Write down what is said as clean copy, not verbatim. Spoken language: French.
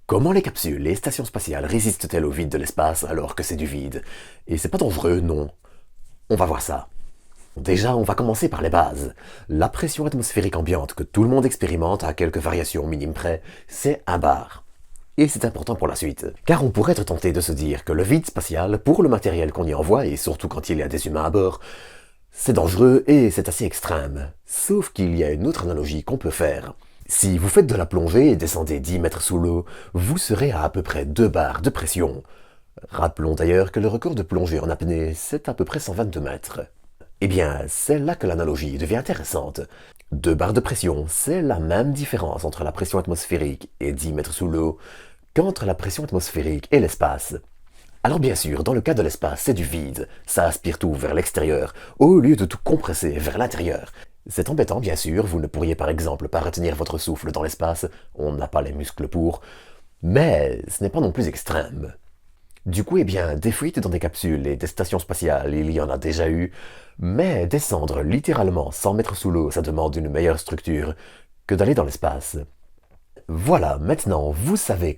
Comment les capsules, les stations spatiales résistent-elles au vide de l'espace alors que c'est du vide? Et c'est pas dangereux, non. On va voir ça. Déjà, on va commencer par les bases. La pression atmosphérique ambiante que tout le monde expérimente à quelques variations minimes près, c'est 1 bar. Et c'est important pour la suite, car on pourrait être tenté de se dire que le vide spatial, pour le matériel qu'on y envoie, et surtout quand il y a des humains à bord, c'est dangereux et c'est assez extrême. Sauf qu'il y a une autre analogie qu'on peut faire. Si vous faites de la plongée et descendez 10 mètres sous l'eau, vous serez à peu près 2 bars de pression. Rappelons d'ailleurs que le record de plongée en apnée, c'est à peu près 122 mètres. Eh bien, c'est là que l'analogie devient intéressante. 2 barres de pression, c'est la même différence entre la pression atmosphérique et 10 mètres sous l'eau qu'entre la pression atmosphérique et l'espace. Alors bien sûr, dans le cas de l'espace, c'est du vide, ça aspire tout vers l'extérieur, au lieu de tout compresser vers l'intérieur. C'est embêtant bien sûr, vous ne pourriez par exemple pas retenir votre souffle dans l'espace, on n'a pas les muscles pour, mais ce n'est pas non plus extrême. Du coup, eh bien, des fuites dans des capsules et des stations spatiales, il y en a déjà eu, mais descendre littéralement 100 mètres sous l'eau, ça demande une meilleure structure que d'aller dans l'espace. Voilà, maintenant, vous savez